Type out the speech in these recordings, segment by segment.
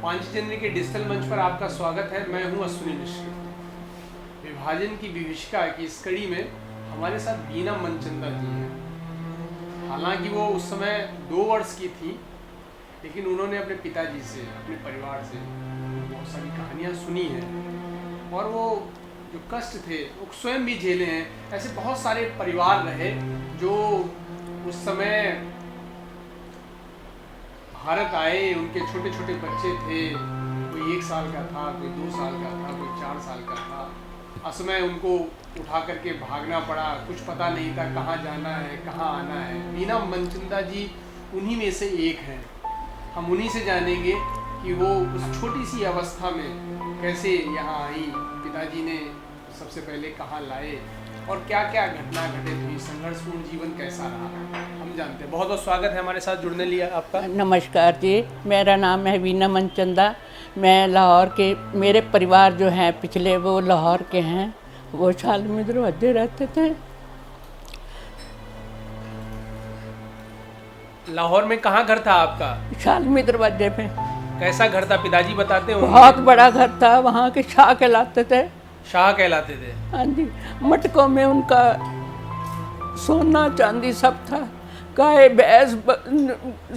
5 जनवरी के डिजिटल मंच पर आपका स्वागत है। मैं हूं अश्विनी मिश्र। विभाजन की विभीषिका की इस कड़ी में हमारे साथ बीना मनचंदा जी हैं। हालांकि वो उस समय 2 वर्ष की थी, लेकिन उन्होंने अपने पिताजी से, अपने परिवार से बहुत सारी कहानियाँ सुनी हैं और वो जो कष्ट थे वो स्वयं भी झेले हैं। ऐसे बहुत सारे परिवार रहे जो उस समय भारत आए, उनके छोटे छोटे बच्चे थे, कोई 1 साल का था, कोई 2 साल का था, कोई 4 साल का था। असमय उनको उठा करके भागना पड़ा, कुछ पता नहीं था कहाँ जाना है, कहाँ आना है। बीना मनचंदा जी उन्हीं में से एक हैं। हम उन्हीं से जानेंगे कि वो उस छोटी सी अवस्था में कैसे यहाँ आई, पिताजी ने सबसे पहले कहाँ लाए और क्या क्या घटना घटित हुई, संघर्षपूर्ण जीवन कैसा रहा, हम जानते हैं। बहुत बहुत स्वागत है हमारे साथ जुड़ने लिया आपका। नमस्कार जी, मेरा नाम है बीना मनचंदा। मैं लाहौर के, मेरे परिवार जो हैं पिछले वो लाहौर के हैं। वो शालमी दरवाजे रहते थे। लाहौर में कहाँ घर था आपका? शालमी दरवाजे पे। कैसा घर था, पिताजी बताते होंगे? बहुत बड़ा घर था, वहाँ के शाह कहलाते थे। शाह कहलाते थे? हाँ जी। मटकों में उनका सोना चांदी सब था। गाय भैंस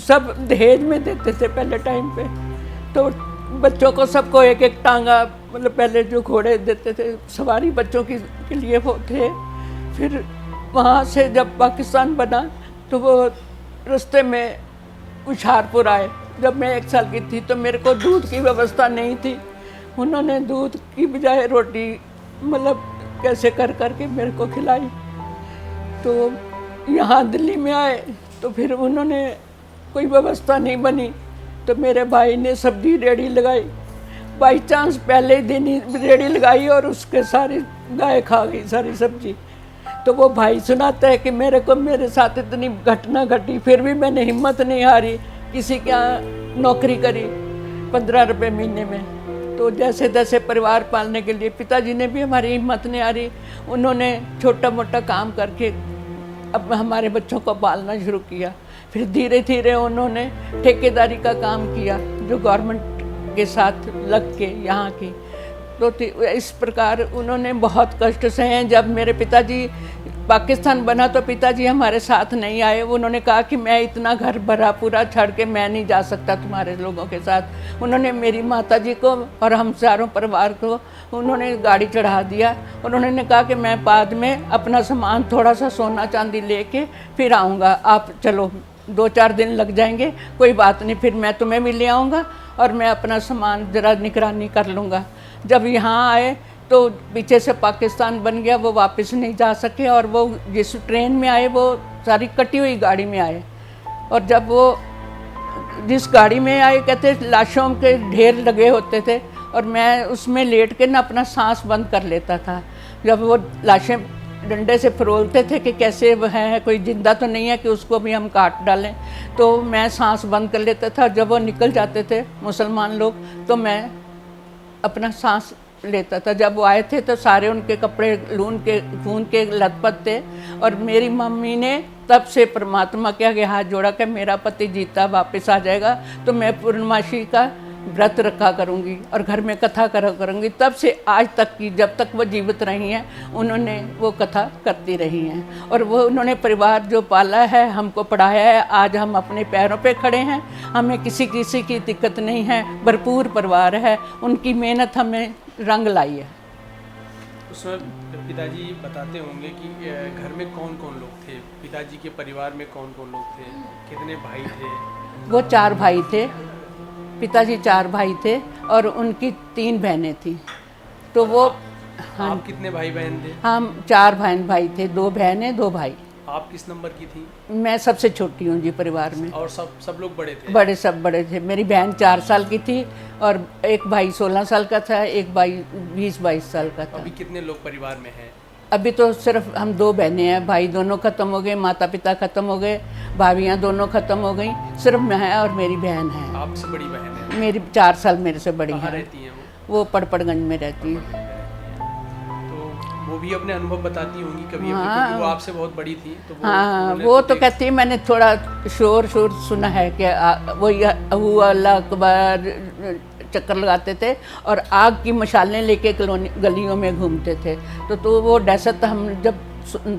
सब दहेज में देते थे पहले टाइम पे। तो बच्चों को सबको एक एक टांगा, मतलब पहले जो घोड़े देते थे सवारी बच्चों के लिए वो थे। फिर वहाँ से जब पाकिस्तान बना तो वो रास्ते में हुशियारपुर आए। जब मैं 1 साल की थी तो मेरे को दूध की व्यवस्था नहीं थी। उन्होंने दूध की बजाय रोटी मतलब कैसे कर के मेरे को खिलाई। तो यहाँ दिल्ली में आए तो फिर उन्होंने कोई व्यवस्था नहीं बनी तो मेरे भाई ने सब्जी रेडी लगाई। बाई चांस पहले दिन ही रेडी लगाई और उसके सारी गाय खा गई सारी सब्जी। तो वो भाई सुनाता है कि मेरे साथ इतनी घटना घटी, फिर भी मैंने हिम्मत नहीं हारी। किसी के यहाँ नौकरी करी 15 रुपये महीने में। तो जैसे तैसे परिवार पालने के लिए पिताजी ने भी हमारी हिम्मत नहीं हारी। उन्होंने छोटा मोटा काम करके अब हमारे बच्चों को पालना शुरू किया। फिर धीरे धीरे उन्होंने ठेकेदारी का काम किया जो गवर्नमेंट के साथ लग के यहाँ की। तो इस प्रकार उन्होंने बहुत कष्ट सहे हैं। जब मेरे पिताजी पाकिस्तान बना तो पिताजी हमारे साथ नहीं आए। उन्होंने कहा कि मैं इतना घर भरा पूरा छोड़ के मैं नहीं जा सकता तुम्हारे लोगों के साथ। उन्होंने मेरी माताजी को और हम चारों परिवार को उन्होंने गाड़ी चढ़ा दिया। उन्होंने कहा कि मैं बाद में अपना सामान थोड़ा सा सोना चांदी लेके फिर आऊँगा, आप चलो 2-4 दिन लग जाएंगे, कोई बात नहीं, फिर मैं तुम्हें भी ले आऊँगा और मैं अपना सामान ज़रा निगरानी कर लूँगा। जब यहाँ आए तो पीछे से पाकिस्तान बन गया, वो वापस नहीं जा सके और वो जिस ट्रेन में आए वो सारी कटी हुई गाड़ी में आए। और जब वो जिस गाड़ी में आए कहते लाशों के ढेर लगे होते थे और मैं उसमें लेट के ना अपना सांस बंद कर लेता था। जब वो लाशें डंडे से फरोलते थे कि कैसे वह है, कोई जिंदा तो नहीं है कि उसको भी हम काट डालें, तो मैं सांस बंद कर लेता था। जब वो निकल जाते थे मुसलमान लोग तो मैं अपना सांस लेता था। जब वो आए थे तो सारे उनके कपड़े खून के लथपथ थे और मेरी मम्मी ने तब से परमात्मा के आगे हाथ जोड़ा कि मेरा पति जीता वापस आ जाएगा तो मैं पूर्णमासी का व्रत रखा करूँगी और घर में कथा करा करूँगी। तब से आज तक की, जब तक वो जीवित रही हैं, उन्होंने वो कथा करती रही हैं और वो उन्होंने परिवार जो पाला है, हमको पढ़ाया है। आज हम अपने पैरों पे खड़े हैं, हमें किसी की दिक्कत नहीं है, भरपूर परिवार है। उनकी मेहनत हमें रंग लाई है। उसमें पिताजी बताते होंगे कि घर में कौन कौन लोग थे, पिताजी के परिवार में कौन कौन लोग थे, कितने भाई थे? वो 4 भाई थे। पिताजी 4 भाई थे और उनकी 3 बहनें थी। तो वो हाँ, आप कितने भाई बहन थे? हम 4 भाई थे, 2 बहनें 2 भाई। आप किस नंबर की थी? मैं सबसे छोटी हूँ जी परिवार में। और सब लोग बड़े थे? सब बड़े थे। मेरी बहन 4 साल की थी और एक भाई 16 साल का था, एक भाई 20-22 साल का था। अभी कितने लोग परिवार में हैं? अभी तो सिर्फ हम 2 बहनें हैं। भाई दोनों ख़त्म हो गए, माता पिता ख़त्म हो गए, भाभियाँ दोनों ख़त्म हो गई, सिर्फ मैं और मेरी बहन है। आपसे बड़ी बहन है? मेरी 4 साल मेरे से बड़ी है। रहती हैं वो? पड़पड़गंज में रहती है। वो भी अपने अनुभव बताती होंगी कभी? हाँ, वो आपसे बहुत बड़ी थी तो वो हाँ, वो तो कहती है मैंने थोड़ा शोर सुना है कि वो अल्लाह अकबर चक्कर लगाते थे और आग की मशालें लेके गलियों में घूमते थे। तो वो दहशत हम जब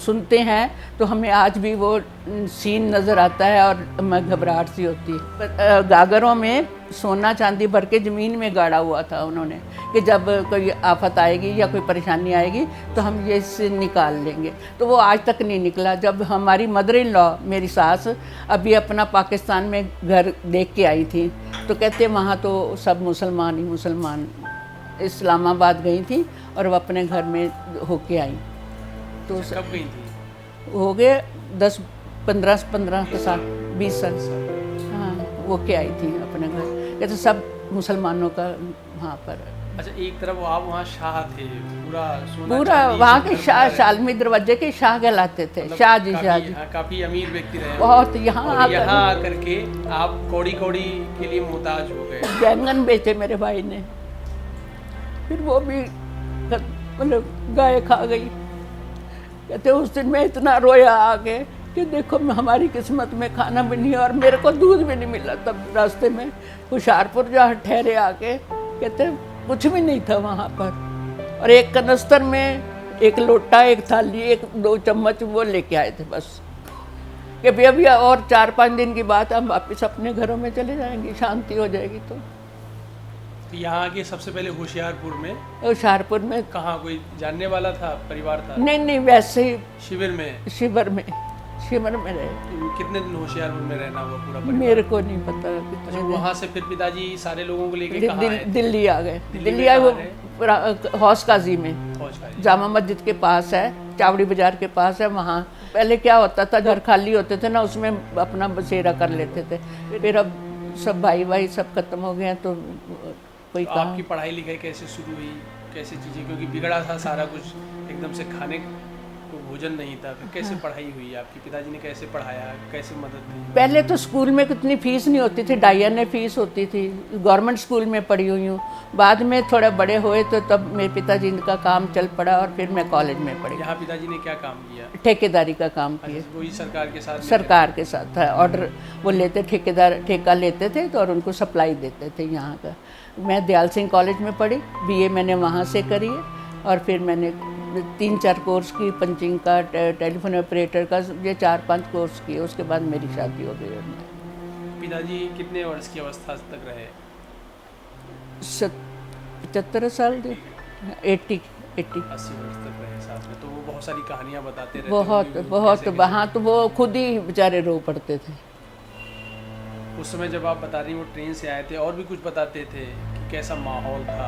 सुनते हैं तो हमें आज भी वो सीन नज़र आता है और हमें घबराहट सी होती है। गागरों में सोना चांदी भर के ज़मीन में गाड़ा हुआ था उन्होंने कि जब कोई आफत आएगी या कोई परेशानी आएगी तो हम ये इससे निकाल लेंगे। तो वो आज तक नहीं निकला। जब हमारी मदर इन लॉ मेरी सास अभी अपना पाकिस्तान में घर देख के आई थी तो कहते वहाँ तो सब मुसलमान ही मुसलमान, इस्लामाबाद गई थी और वो अपने घर में होके आई। तो कब गई थी? हो गए 10-15 के साल 20 साल। हाँ, वो के आई थी अपने घर। कहते सब मुसलमानों का वहाँ पर। अच्छा, एक तरफ आप वहाँ शाह थे, पूरा वहाँ के शाह, शालमी दरवाजे के शाह कहलाते थे। मतलब शाह जी, शाह जी काफी अमीर व्यक्ति रहे बहुत। यहाँ आकर के आप कौड़ी के लिए मोहताज हो गए। बैंगन बेचे मेरे भाई ने, फिर वो भी मतलब गाय खा गई। कहते उस दिन मैं इतना रोया आके कि देखो हमारी किस्मत में खाना भी नहीं है और मेरे को दूध भी नहीं मिला। तब रास्ते में हुशियारपुर जहाँ ठहरे आके, कहते कुछ भी नहीं था वहाँ पर और एक कनस्तर में एक लोटा, एक थाली, 1-2 चम्मच वो लेके आए थे बस कि भाई अभी और 4-5 दिन की बात हम वापस अपने घरों में चले जाएंगे, शांति हो जाएगी। तो यहाँ के सबसे पहले होशियारपुर में कहाँ कोई जानने वाला था, परिवार था? नहीं, वैसे ही शिविर में रहे। कितने दिन होशियारपुर में रहना हुआ पूरा परिवार? मेरे को नहीं पता कितने दिन। वहाँ से फिर पिताजी सारे लोगों को लेके कहाँ आए? दिल्ली आ गए। दिल्ली आए वो हौस काजी में, जामा मस्जिद के पास है, चावड़ी बाजार के पास है। वहाँ पहले क्या होता था, घर खाली होते थे ना, उसमें अपना बसेरा कर लेते थे। फिर अब सब भाई सब खत्म हो गए हैं तो कोई तो आपकी पढ़ाई लिखाई कैसे शुरू हुई, कैसे चीज़ें, क्योंकि बिगड़ा था सारा कुछ, एकदम से खाने को भोजन नहीं था, फिर कैसे पढ़ाई हुई आपकी? पिताजी ने कैसे पढ़ाया, कैसे मदद दी? पहले तो स्कूल में कितनी फीस नहीं होती थी, 2,500 फीस होती थी। गवर्नमेंट स्कूल में पढ़ी हुई हूँ। बाद में थोड़ा बड़े हुए तो तब मेरे पिताजी का काम चल पड़ा और फिर मैं कॉलेज में पढ़ी। यहाँ पिताजी ने क्या काम किया? ठेकेदारी का काम किया। वही सरकार के साथ था। ऑर्डर वो लेते, ठेका लेते थे तो और उनको सप्लाई देते थे यहाँ का। मैं दयाल सिंह कॉलेज में पढ़ी, BA मैंने वहाँ से करी है और फिर मैंने 3-4 कोर्स की, पंचिंग का, टेलीफोन ऑपरेटर का, ये 4-5 कोर्स किए। उसके बाद मेरी शादी हो गई। पिताजी कितने वर्ष की अवस्था तक रहे? 75 साल थे, 80 वर्ष तक रहे साथ में। तो वो बहुत सारी कहानियाँ बताते रहते बहुत वहाँ तो वो खुद ही बेचारे रो पड़ते थे। उस समय जब आप बता रही वो ट्रेन से आए थे, और भी कुछ बताते थे कि कैसा माहौल था?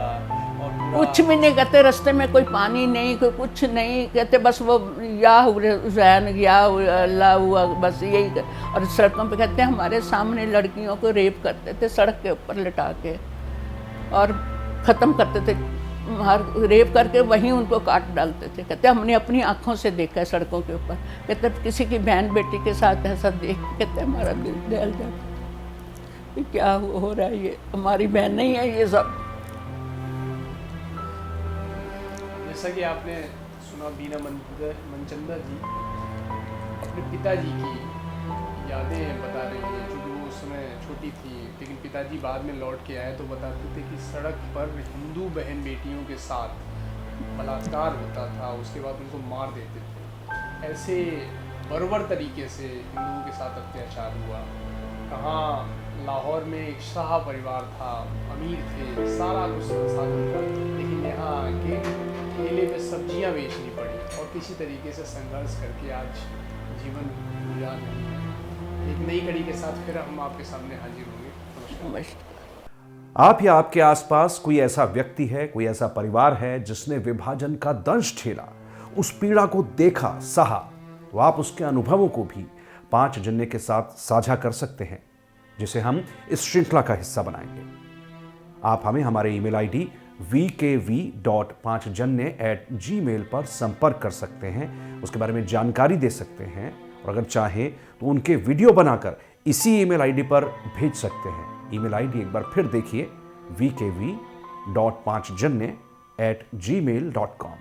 और कुछ भी नहीं कहते, रास्ते में कोई पानी नहीं, कोई कुछ नहीं कहते, बस वो या हुसैन या अल्लाह हुआ, बस यही। और सड़कों पे कहते हैं हमारे सामने लड़कियों को रेप करते थे सड़क के ऊपर लिटा के और ख़त्म करते थे, रेप करके वहीं उनको काट डालते थे। कहते हमने अपनी आँखों से देखा है सड़कों के ऊपर। कहते किसी की बहन बेटी के साथ ऐसा देख के कहते हमारा दिल दहल जाता, क्या हो रहा है, ये हमारी बहन नहीं है ये सब। जैसा कि आपने सुना, बीना मनचंदा जी अपने पिताजी की यादें बता रही हैं, जो उस समय छोटी थी, लेकिन पिताजी बाद में लौट के आए तो बताते थे कि सड़क पर हिंदू बहन बेटियों के साथ बलात्कार होता था, उसके बाद उनको मार देते थे। ऐसे बर्बर तरीके से हिंदुओं के साथ अत्याचार हुआ। कहाँ लाहौर में एक शाह परिवार था, अमीर थे, सारा कुछ संसाधन था, लेकिन यहाँ आके ठेले में सब्जियाँ बेचनी पड़ी और किसी तरीके से संघर्ष करके आज जीवन गुजार नहीं है। एक नई कड़ी के साथ फिर हम आपके सामने हाजिर होंगे। नमस्कार। आप या आपके आसपास कोई ऐसा व्यक्ति है, कोई ऐसा परिवार है जिसने विभाजन का दंश झेला, उस पीड़ा को देखा, सहा, तो आप उसके अनुभवों को भी 5 जन्ने के साथ साझा कर सकते हैं, जिसे हम इस श्रृंखला का हिस्सा बनाएंगे। आप हमें हमारे ईमेल आईडी vkv.5janne@gmail पर संपर्क कर सकते हैं, उसके बारे में जानकारी दे सकते हैं और अगर चाहें तो उनके वीडियो बनाकर इसी ईमेल आईडी पर भेज सकते हैं। ईमेल आईडी एक बार फिर देखिए, vkv.5janne@gmail.com।